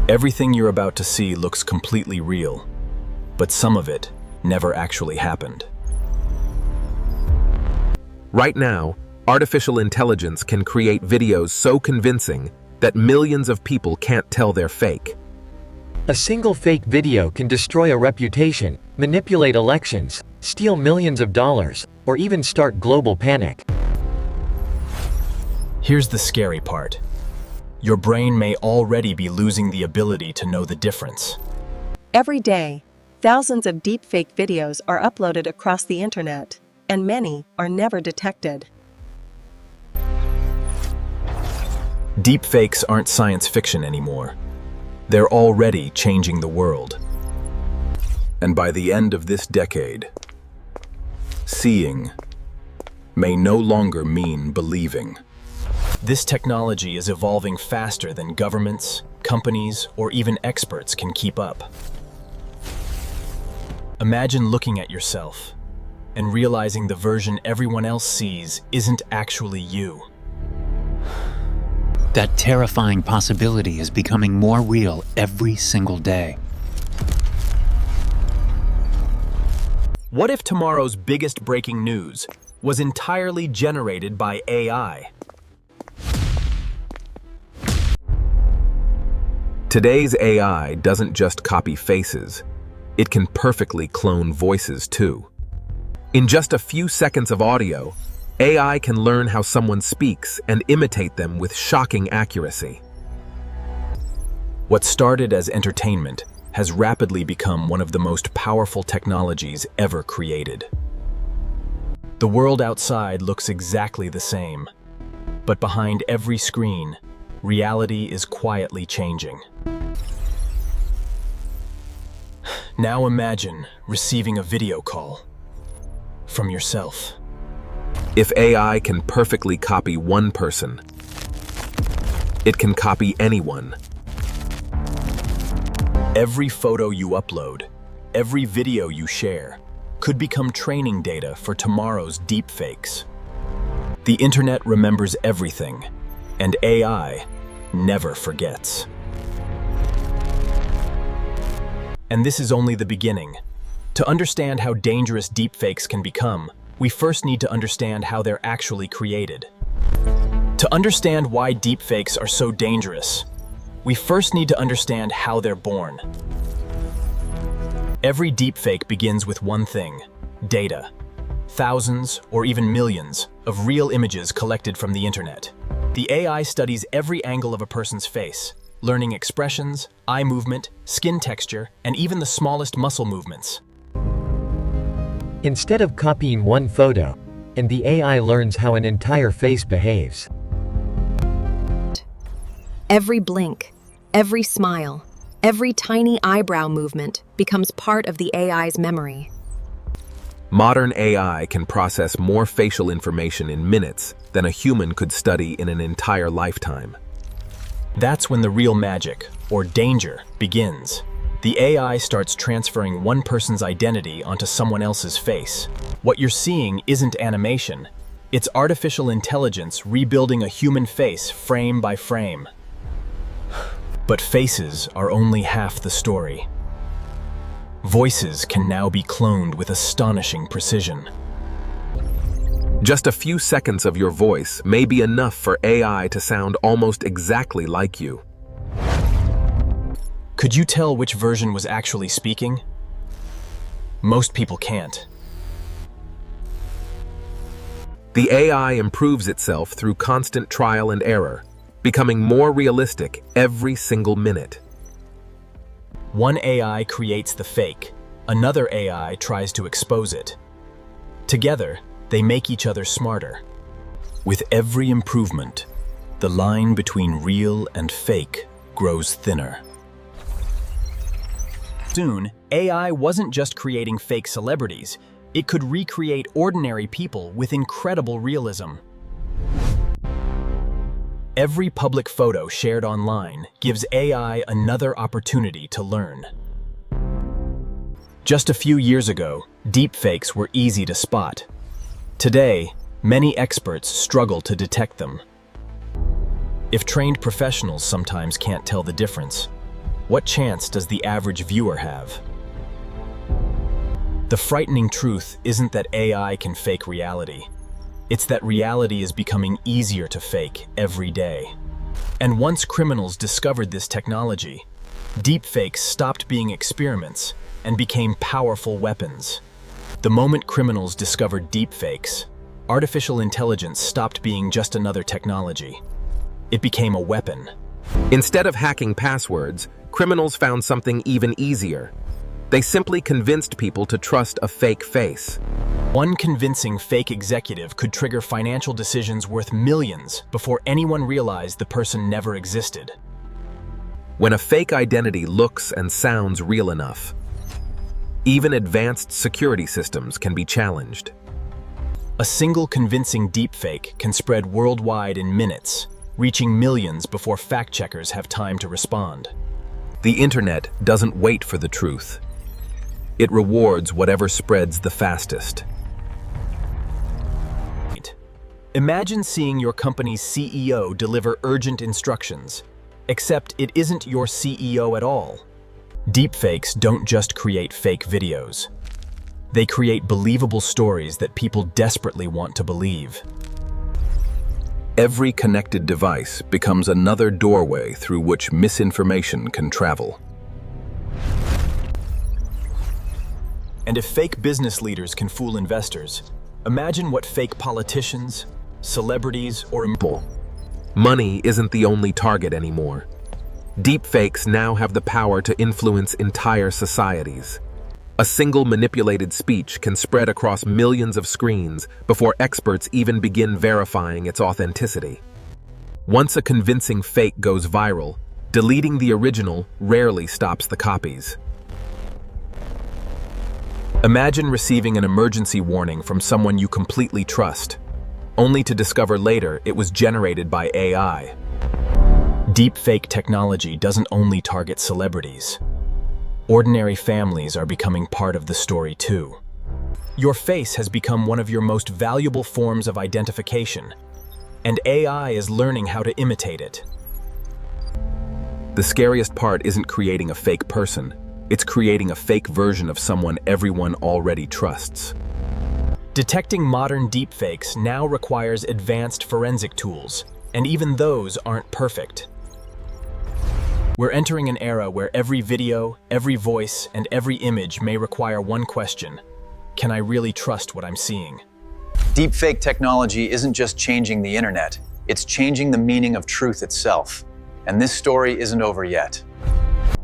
Everything you're about to see looks completely real, but some of it never actually happened. Right now, artificial intelligence can create videos so convincing that millions of people can't tell they're fake. A single fake video can destroy a reputation, manipulate elections, steal millions of dollars, or even start global panic. Here's the scary part. Your brain may already be losing the ability to know the difference. Every day, thousands of deepfake videos are uploaded across the internet, and many are never detected. Deepfakes aren't science fiction anymore. They're already changing the world. And by the end of this decade, seeing may no longer mean believing. This technology is evolving faster than governments, companies, or even experts can keep up. Imagine looking at yourself and realizing the version everyone else sees isn't actually you. That terrifying possibility is becoming more real every single day. What if tomorrow's biggest breaking news was entirely generated by AI? Today's AI doesn't just copy faces, it can perfectly clone voices too. In just a few seconds of audio, AI can learn how someone speaks and imitate them with shocking accuracy. What started as entertainment has rapidly become one of the most powerful technologies ever created. The world outside looks exactly the same, but behind every screen, reality is quietly changing. Now imagine receiving a video call from yourself. If AI can perfectly copy one person, it can copy anyone. Every photo you upload, every video you share, could become training data for tomorrow's deepfakes. The internet remembers everything, and AI never forgets. And this is only the beginning. To understand how dangerous deepfakes can become, we first need to understand how they're actually created. To understand why deepfakes are so dangerous, we first need to understand how they're born. Every deepfake begins with one thing: data. Thousands, or even millions, of real images collected from the internet. The AI studies every angle of a person's face, learning expressions, eye movement, skin texture, and even the smallest muscle movements. Instead of copying one photo, and the AI learns how an entire face behaves. Every blink, every smile, every tiny eyebrow movement becomes part of the AI's memory. Modern AI can process more facial information in minutes than a human could study in an entire lifetime. That's when the real magic, or danger, begins. The AI starts transferring one person's identity onto someone else's face. What you're seeing isn't animation. It's artificial intelligence rebuilding a human face frame by frame. But faces are only half the story. Voices can now be cloned with astonishing precision. Just a few seconds of your voice may be enough for AI to sound almost exactly like you. Could you tell which version was actually speaking? Most people can't. The AI improves itself through constant trial and error, becoming more realistic every single minute. One AI creates the fake, another AI tries to expose it. Together, they make each other smarter. With every improvement, the line between real and fake grows thinner. Soon, AI wasn't just creating fake celebrities, it could recreate ordinary people with incredible realism. Every public photo shared online gives AI another opportunity to learn. Just a few years ago, deepfakes were easy to spot. Today, many experts struggle to detect them. If trained professionals sometimes can't tell the difference, What chance does the average viewer have? The frightening truth isn't that AI can fake reality. It's that reality is becoming easier to fake every day. And once criminals discovered this technology, deepfakes stopped being experiments and became powerful weapons. The moment criminals discovered deepfakes, artificial intelligence stopped being just another technology. It became a weapon. Instead of hacking passwords, criminals found something even easier. They simply convinced people to trust a fake face. One convincing fake executive could trigger financial decisions worth millions before anyone realized the person never existed. When a fake identity looks and sounds real enough, even advanced security systems can be challenged. A single convincing deepfake can spread worldwide in minutes, reaching millions before fact-checkers have time to respond. The internet doesn't wait for the truth. It rewards whatever spreads the fastest. Imagine seeing your company's CEO deliver urgent instructions, except it isn't your CEO at all. Deepfakes don't just create fake videos. They create believable stories that people desperately want to believe. Every connected device becomes another doorway through which misinformation can travel. And if fake business leaders can fool investors, imagine what fake politicians, celebrities, or Money isn't the only target anymore. Deepfakes now have the power to influence entire societies. A single manipulated speech can spread across millions of screens before experts even begin verifying its authenticity. Once a convincing fake goes viral, deleting the original rarely stops the copies. Imagine receiving an emergency warning from someone you completely trust, only to discover later it was generated by AI. Deepfake technology doesn't only target celebrities. Ordinary families are becoming part of the story too. Your face has become one of your most valuable forms of identification, and AI is learning how to imitate it. The scariest part isn't creating a fake person. It's creating a fake version of someone everyone already trusts. Detecting modern deepfakes now requires advanced forensic tools, and even those aren't perfect. We're entering an era where every video, every voice, and every image may require one question: can I really trust what I'm seeing? Deepfake technology isn't just changing the internet, it's changing the meaning of truth itself. And this story isn't over yet.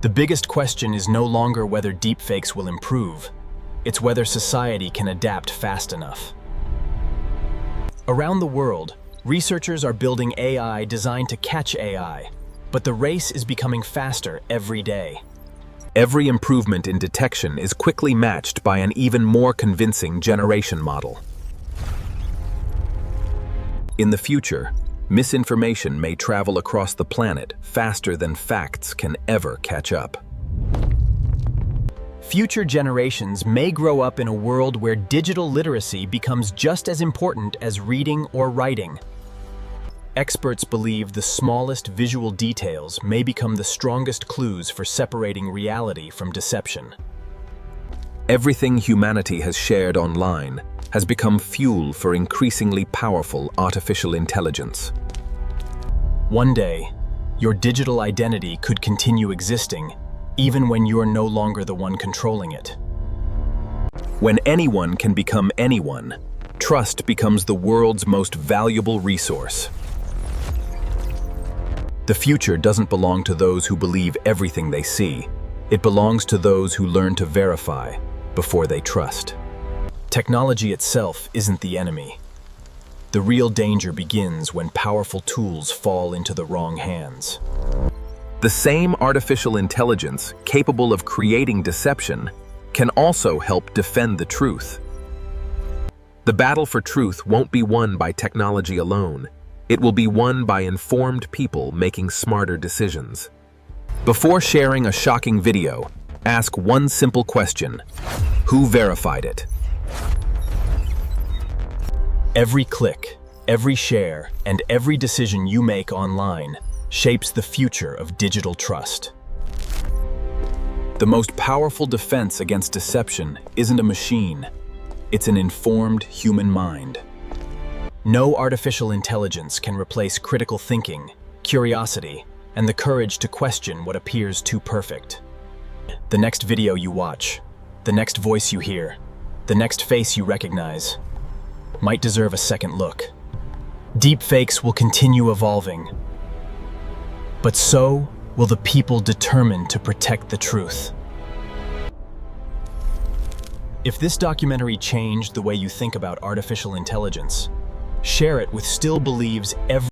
The biggest question is no longer whether deepfakes will improve, it's whether society can adapt fast enough. Around the world, researchers are building AI designed to catch AI, but the race is becoming faster every day. Every improvement in detection is quickly matched by an even more convincing generation model. In the future, misinformation may travel across the planet faster than facts can ever catch up. Future generations may grow up in a world where digital literacy becomes just as important as reading or writing. Experts believe the smallest visual details may become the strongest clues for separating reality from deception. Everything humanity has shared online has become fuel for increasingly powerful artificial intelligence. One day, your digital identity could continue existing even when you're no longer the one controlling it. When anyone can become anyone, trust becomes the world's most valuable resource. The future doesn't belong to those who believe everything they see. It belongs to those who learn to verify before they trust. Technology itself isn't the enemy. The real danger begins when powerful tools fall into the wrong hands. The same artificial intelligence capable of creating deception can also help defend the truth. The battle for truth won't be won by technology alone. It will be won by informed people making smarter decisions. Before sharing a shocking video, ask one simple question: who verified it? Every click, every share, and every decision you make online shapes the future of digital trust. The most powerful defense against deception isn't a machine, it's an informed human mind. No artificial intelligence can replace critical thinking, curiosity, and the courage to question what appears too perfect. The next video you watch, the next voice you hear, the next face you recognize, might deserve a second look. Deepfakes will continue evolving, but so will the people determined to protect the truth. If this documentary changed the way you think about artificial intelligence, share it with Still Believes every